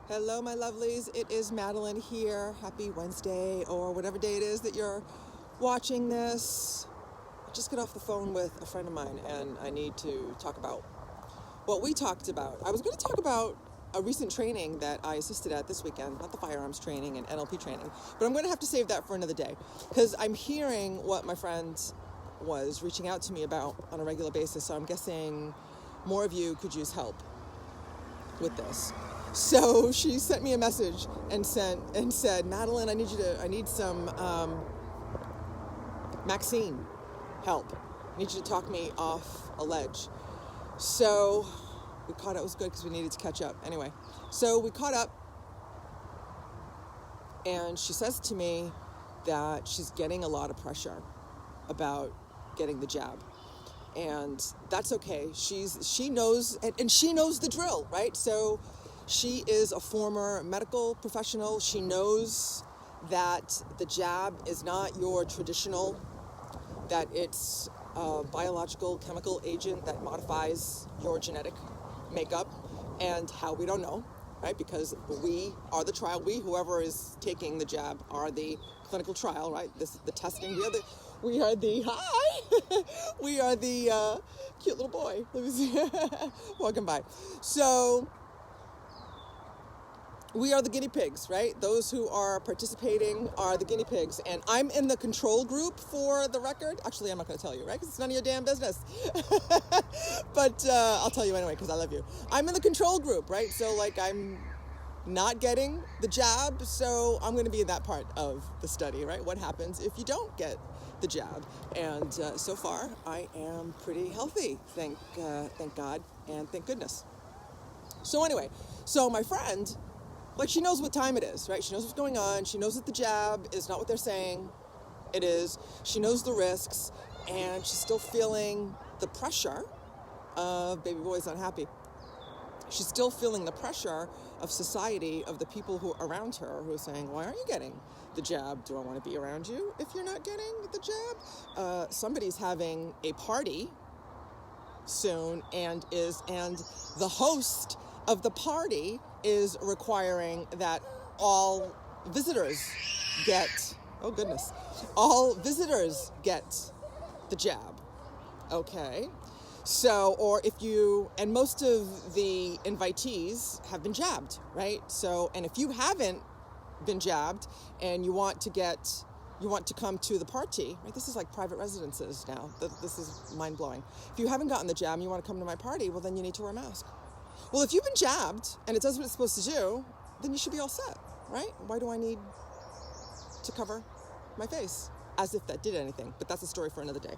Hello, my lovelies. It is Madeline here. Happy Wednesday, or whatever day it is that you're watching this. I just got off the phone with a friend of mine, and I need to talk about what we talked about. I was going to talk about a recent training that I assisted at this weekend, not the firearms training and NLP training, but I'm going to have to save that for another day, because I'm hearing what my friend was reaching out to me about on a regular basis, so I'm guessing more of you could use help with this. So she sent me a message and said, Madeline, I need some Maxine help. I need you to talk me off a ledge. So we caught up. It was good because we needed to catch up. Anyway, so we caught up, and she says to me that she's getting a lot of pressure about getting the jab. And that's okay. She knows, and she knows the drill, right? So she is a former medical professional. She knows that the jab is not your traditional, that it's a biological chemical agent that modifies your genetic makeup, and how we don't know, right? Because we are the trial. We, whoever is taking the jab, are the clinical trial, right? This is the testing. We are the cute little boy. Let me see. Walking by. So we are the guinea pigs, right? Those who are participating are the guinea pigs. And I'm in the control group, for the record. Actually, I'm not going to tell you, right? Because it's none of your damn business. But I'll tell you anyway, because I love you. I'm in the control group, right? So, I'm not getting the jab, so I'm going to be in that part of the study, right? What happens if you don't get the jab? And so far, I am pretty healthy, thank God, and thank goodness. So anyway, so my friend, she knows what time it is, right? She knows what's going on. She knows that the jab is not what they're saying it is. She knows the risks, and she's still feeling the pressure of baby boy's unhappy. She's still feeling the pressure of society, of the people who are around her, who are saying, why aren't you getting the jab? Do I want to be around you if you're not getting the jab? Somebody's having a party soon, and the host of the party is requiring that all visitors get the jab. Okay. So, or and most of the invitees have been jabbed, right? So, and if you haven't been jabbed and you want to come to the party, right? This is like private residences now. This is mind blowing. If you haven't gotten the jab and you want to come to my party, well, then you need to wear a mask. Well, if you've been jabbed and it does what it's supposed to do, then you should be all set, right? Why do I need to cover my face? As if that did anything, but that's a story for another day.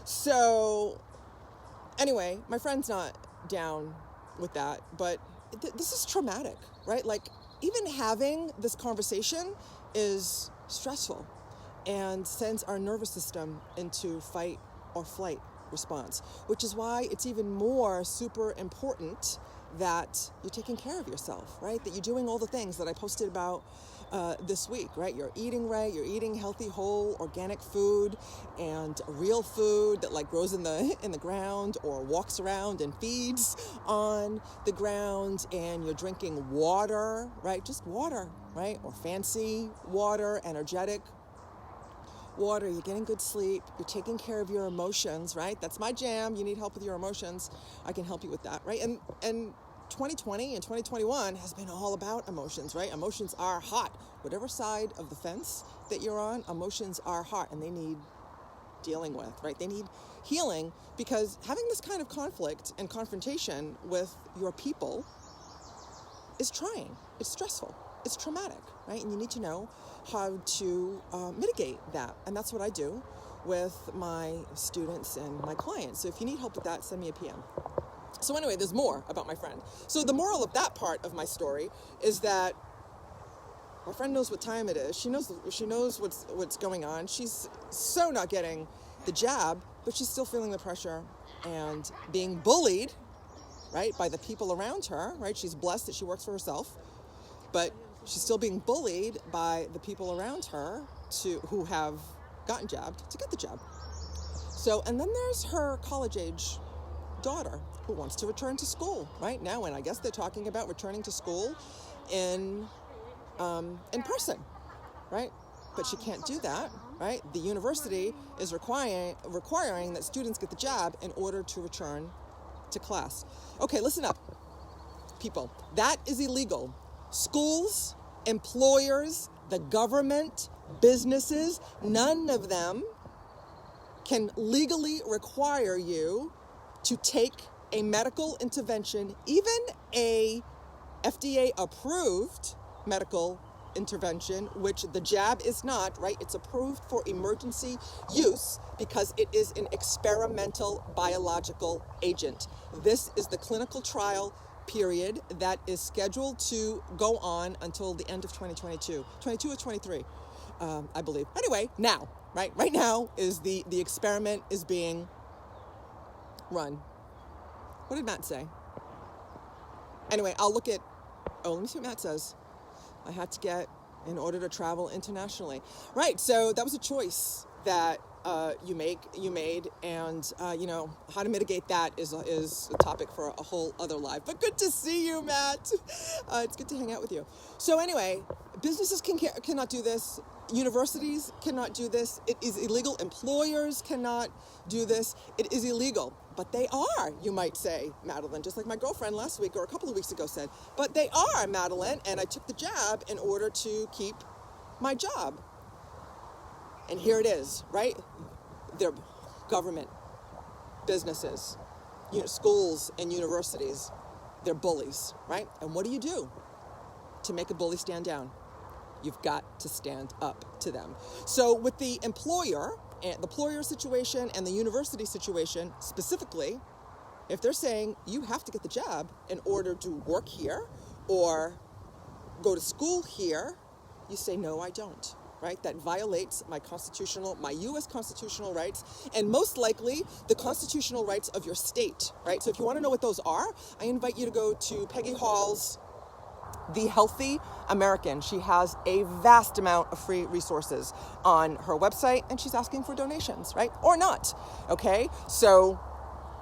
So anyway, my friend's not down with that, but this is traumatic, right? Even having this conversation is stressful and sends our nervous system into fight or flight response, which is why it's even more super important that you're taking care of yourself, right? That you're doing all the things that I posted about this week, right? You're eating right, you're eating healthy, whole, organic food, and real food that grows in the ground or walks around and feeds on the ground, and you're drinking water, right? Just water, right? Or fancy water, energetic water. You're getting good sleep. You're taking care of your emotions, right? That's my jam. You need help with your emotions. I can help you with that, right? And 2020 and 2021 has been all about emotions, right? Emotions are hot. Whatever side of the fence that you're on, emotions are hot, and they need dealing with, right? They need healing, because having this kind of conflict and confrontation with your people is trying. It's stressful. It's traumatic, right? And you need to know how to mitigate that. And that's what I do with my students and my clients. So if you need help with that, send me a PM. So anyway, there's more about my friend. So the moral of that part of my story is that my friend knows what time it is. She knows what's going on. She's so not getting the jab, but she's still feeling the pressure and being bullied, right, by the people around her, right? She's blessed that she works for herself, but she's still being bullied by the people around her who have gotten jabbed to get the jab. So, and then there's her college-age daughter who wants to return to school right now, and I guess they're talking about returning to school in person, right? But she can't do that, right? The university is requiring that students get the jab in order to return to class. Okay, listen up, people. That is illegal. Schools, employers, the government, businesses, none of them can legally require you to take a medical intervention, even a FDA-approved medical intervention, which the jab is not, right? It's approved for emergency use because it is an experimental biological agent. This is the clinical trial period that is scheduled to go on until the end of 2022. 22 or 23, I believe. Anyway, now, right? Right now is the experiment is being run. What did Matt say? Anyway, I'll look at, let me see what Matt says. I had to get in order to travel internationally. Right, so that was a choice that you made, and how to mitigate that is a topic for a whole other live. But good to see you, Matt. It's good to hang out with you. So anyway, businesses cannot do this. Universities cannot do this. It is illegal. Employers cannot do this. It is illegal. But they are, you might say, Madeline, just like my girlfriend last week or a couple of weeks ago said. But they are, Madeline, and I took the jab in order to keep my job. And here it is, right? They're government, businesses, schools and universities. They're bullies, right? And what do you do to make a bully stand down? You've got to stand up to them. So with the employer situation and the university situation specifically, if they're saying you have to get the jab in order to work here or go to school here, you say, no, I don't, right? That violates my U.S. constitutional rights, and most likely the constitutional rights of your state, right? So if you want to know what those are, I invite you to go to Peggy Hall's The Healthy American. She has a vast amount of free resources on her website, and she's asking for donations, right? Or not, okay? So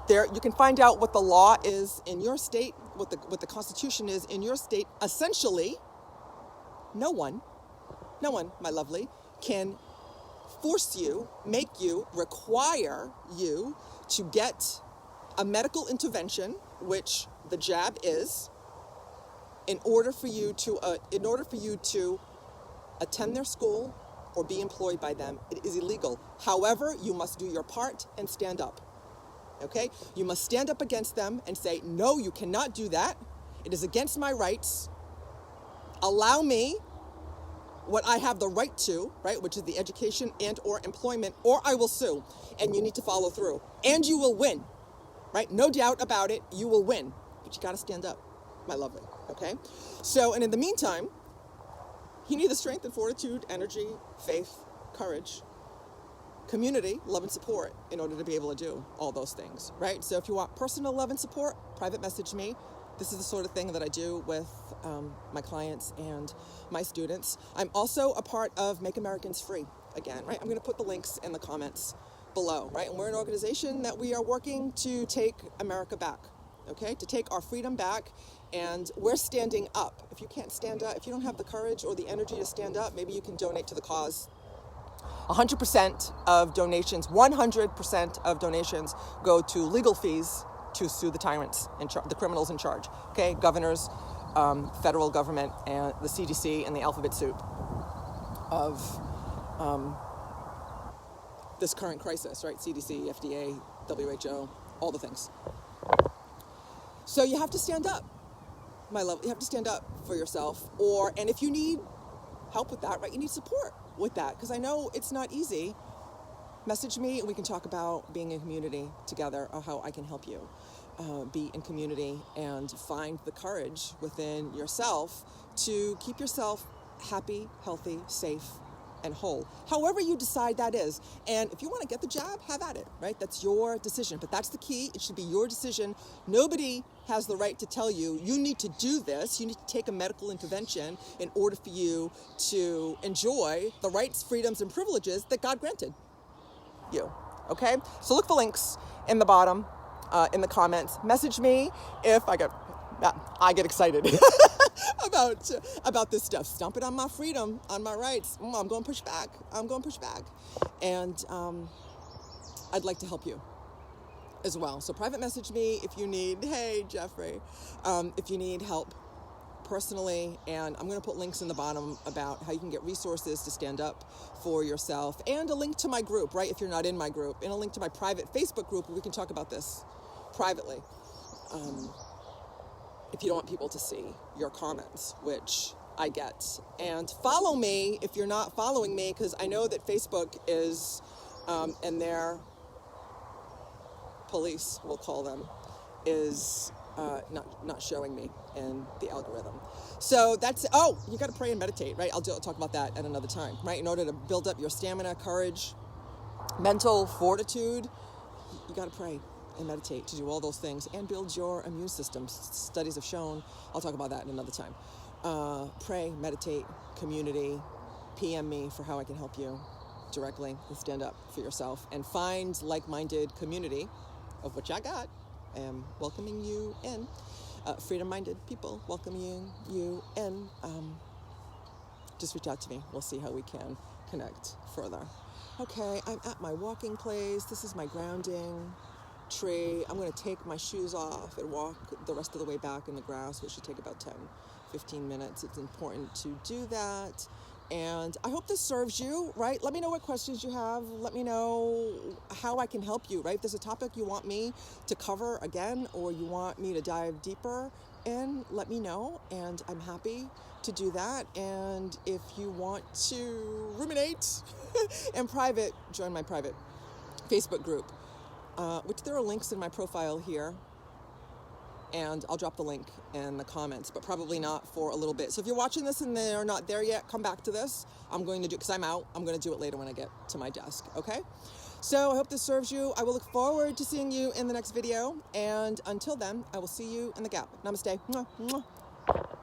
there you can find out what the law is in your state, what the Constitution is in your state. Essentially, no one, my lovely, can force you, make you, require you to get a medical intervention, which the jab is, in order for you to attend their school or be employed by them. It is illegal. However, you must do your part and stand up. Okay? You must stand up against them and say, no, you cannot do that. It is against my rights. Allow me what I have the right to, right, which is the education and or employment, or I will sue. And you need to follow through. And you will win, right? No doubt about it, you will win. But you got to stand up, my lovely, okay? So, and in the meantime, you need the strength and fortitude, energy, faith, courage, community, love and support in order to be able to do all those things, right? So if you want personal love and support, private message me. This is the sort of thing that I do with my clients and my students. I'm also a part of Make Americans Free, again, right? I'm going to put the links in the comments below, right? And we're an organization that we are working to take America back, okay? To take our freedom back, and we're standing up. If you can't stand up, if you don't have the courage or the energy to stand up, maybe you can donate to the cause. 100% of donations, 100% of donations go to legal fees to sue the tyrants, the criminals in charge, okay? Governors, federal government, and the CDC, and the alphabet soup of this current crisis, right? CDC, FDA, WHO, all the things. So you have to stand up, my love. You have to stand up for yourself, and if you need help with that, right? You need support with that, because I know it's not easy. Message me and we can talk about being in community together, or how I can help you be in community and find the courage within yourself to keep yourself happy, healthy, safe, and whole. However you decide that is. And if you want to get the jab, have at it, right? That's your decision. But that's the key. It should be your decision. Nobody has the right to tell you, you need to do this. You need to take a medical intervention in order for you to enjoy the rights, freedoms, and privileges that God granted you, okay? So look for links in the bottom, in the comments. Message me if I get excited about about this stuff. Stomping on my freedom, on my rights. I'm going to push back. I'm going to push back. And I'd like to help you as well. So private message me if you need, hey, Jeffrey, if you need help personally, and I'm going to put links in the bottom about how you can get resources to stand up for yourself, and a link to my group, right, if you're not in my group, and a link to my private Facebook group where we can talk about this privately, if you don't want people to see your comments, which I get. And follow me if you're not following me, because I know that Facebook is, and their police, we'll call them, is not showing me in the algorithm. So that's, you got to pray and meditate, right? I'll talk about that at another time, right? In order to build up your stamina, courage, mental fortitude, you got to pray and meditate to do all those things and build your immune system. Studies have shown, I'll talk about that in another time. Pray, meditate, community, PM me for how I can help you directly and stand up for yourself and find like-minded community, of which I got. I am welcoming you in, freedom-minded people welcoming you in. Just reach out to me. We'll see how we can connect further. Okay, I'm at my walking place. This is my grounding tree. I'm going to take my shoes off and walk the rest of the way back in the grass, which should take about 10-15 minutes. It's important to do that. And I hope this serves you, right? Let me know what questions you have. Let me know how I can help you, right? If there's a topic you want me to cover again, or you want me to dive deeper in, let me know. And I'm happy to do that. And if you want to ruminate in private, join my private Facebook group, which there are links in my profile here. And I'll drop the link in the comments, but probably not for a little bit. So if you're watching this and they're not there yet, come back to this. I'm going to do, because I'm out, I'm going to do it later when I get to my desk, okay? So I hope this serves you. I will look forward to seeing you in the next video. And until then, I will see you in the gap. Namaste. Mwah, mwah.